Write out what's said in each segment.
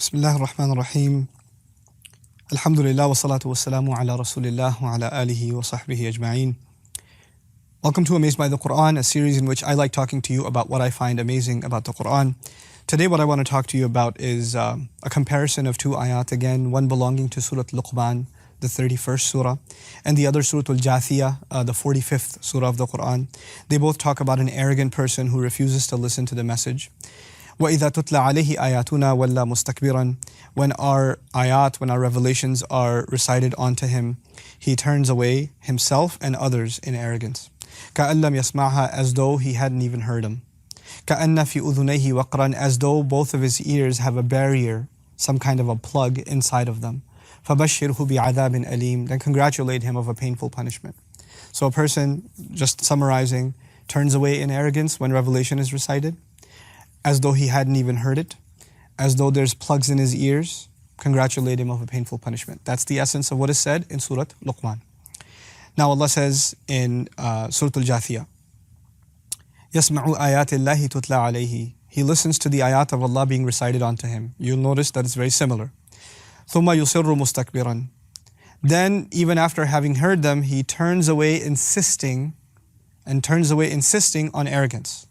بسم الله الرحمن الرحيم. الحمد لله والصلاة والسلام على رسول الله وعلى آله وصحبه أجمعين. Welcome to Amazed by the Quran, a series in which I like talking to you about what I find amazing about the Quran. Today what I want to talk to you about is a comparison of two ayat again, one belonging to Surah Luqman, the 31st surah, and the other Surah Al-Jathiyah, the 45th surah of the Quran. They both talk about an arrogant person who refuses to listen to the message. وَإِذَا تُتْلَى عَلَيْهِ آيَاتُنَا وَلَّى مُسْتَكْبِرًا. When our ayat, when our revelations are recited onto him, he turns away himself and others in arrogance. كَأَن لَّمْ يَسْمَعْهَا, as though he hadn't even heard them. كَأَنَّ فِي أُذُنَيْهِ وَقْرًا, as though both of his ears have a barrier, some kind of a plug inside of them. فَبَشِّرْهُ بِعَذَابٍ أَلِيمٍ, then congratulate him of a painful punishment. So a person, just summarizing, turns away in arrogance when revelation is recited, as though he hadn't even heard it, as though there's plugs in his ears, congratulate him of a painful punishment. That's the essence of what is said in Surah Luqman. Now Allah says in Surah Al-Jathiyah, يَسْمَعُ آيَاتِ اللَّهِ تُتْلَى عَلَيْهِ. He listens to the ayat of Allah being recited onto him. You'll notice that it's very similar. ثُمَّ يُصِرُّ مُسْتَكْبِرًا. Then, even after having heard them, he turns away insisting on arrogance.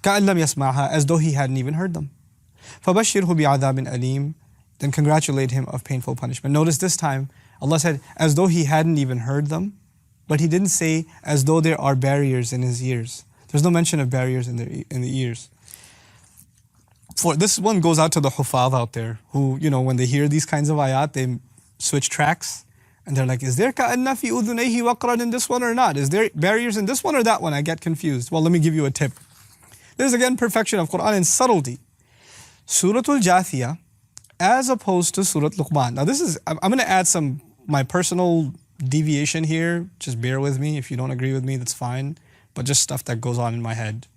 كَأَن لَّمْ يَسْمَعْهَا, as though he hadn't even heard them. فَبَشِّرْهُ بِعَذَابٍ أَلِيمٍ. Then congratulate him of painful punishment. Notice this time, Allah said, as though he hadn't even heard them, but He didn't say as though there are barriers in his ears. There's no mention of barriers in the ears. For this one goes out to the hufaz out there, who, when they hear these kinds of ayat, they switch tracks, and they're like, is there كَأَنَّ فِي أُذُنَيْهِ وَقْرًا in this one or not? Is there barriers in this one or that one? I get confused. Well, let me give you a tip. This is again perfection of Quran and subtlety. Surah Al-Jathiyah as opposed to Surah Luqman. Now this is, I'm going to add my personal deviation here. Just bear with me. If you don't agree with me, that's fine. But just stuff that goes on in my head.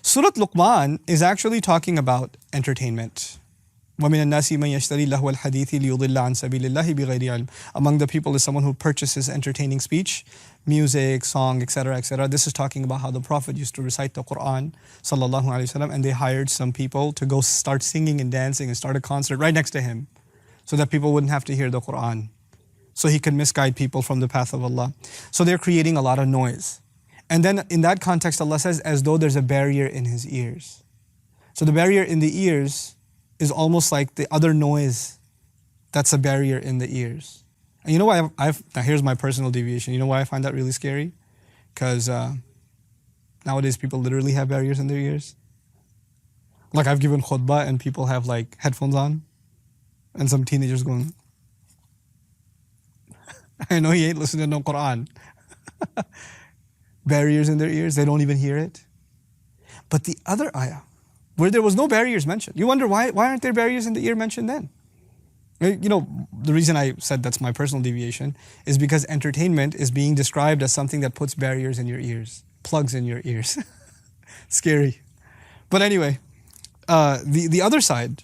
Surah Luqman is actually talking about entertainment. وَمِنَ النَّاسِ مَن يَشْتَرِي لَهْوَ الْحَدِيثِ لِيُضِلَّ عَنْ سَبِيلِ اللَّهِ بِغَيْرِ عِلْمٍ. Among the people is someone who purchases entertaining speech, music, song, etc., etc. This is talking about how the Prophet used to recite the Quran, sallallahu alaihi wasallam, and they hired some people to go start singing and dancing and start a concert right next to him, so that people wouldn't have to hear the Quran, so he could misguide people from the path of Allah. So they're creating a lot of noise. And then in that context, Allah says, as though there's a barrier in his ears. So the barrier in the ears is almost like the other noise that's a barrier in the ears. And you know why now here's my personal deviation. You know why I find that really scary? Because nowadays people literally have barriers in their ears. Like I've given khutbah and people have like headphones on and some teenagers going, I know he ain't listening to no Quran. Barriers in their ears, they don't even hear it. But the other ayah, where there was no barriers mentioned, you wonder why aren't there barriers in the ear mentioned then? The reason I said that's my personal deviation is because entertainment is being described as something that puts barriers in your ears, plugs in your ears. Scary. But anyway, the other side,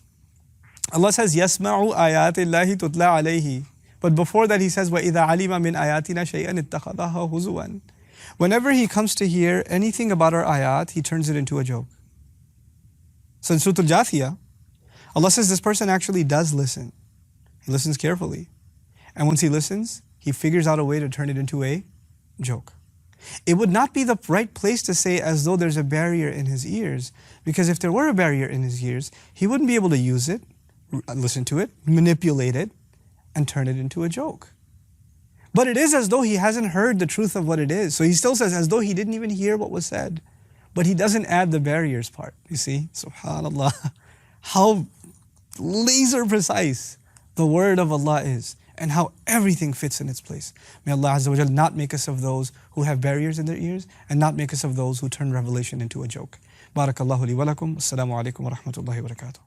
Allah says, يَسْمَعُ آيَاتِ اللَّهِ تُتْلَى عَلَيْهِ. But before that He says, وَإِذَا عَلِمَ مِنْ آيَاتِنَا شَيْئًا اتَّخَذَهَا هُزُوًا. Whenever he comes to hear anything about our ayat, he turns it into a joke. So in Surah Al-Jathiyah, Allah says this person actually does listen. He listens carefully. And once he listens, he figures out a way to turn it into a joke. It would not be the right place to say as though there's a barrier in his ears, because if there were a barrier in his ears, he wouldn't be able to use it, listen to it, manipulate it, and turn it into a joke. But it is as though he hasn't heard the truth of what it is. So he still says as though he didn't even hear what was said. But he doesn't add the barriers part. You see? SubhanAllah. How laser precise the word of Allah is, and how everything fits in its place. May Allah Azza wa Jal not make us of those who have barriers in their ears, and not make us of those who turn revelation into a joke. Barakallahu li wa lakum. Assalamu alaikum wa rahmatullahi wa barakatuh.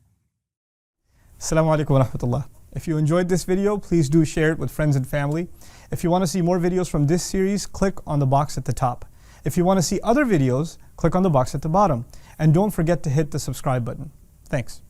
Assalamu alaikum wa rahmatullah. If you enjoyed this video, please do share it with friends and family. If you want to see more videos from this series, click on the box at the top. If you want to see other videos, click on the box at the bottom. And don't forget to hit the subscribe button. Thanks.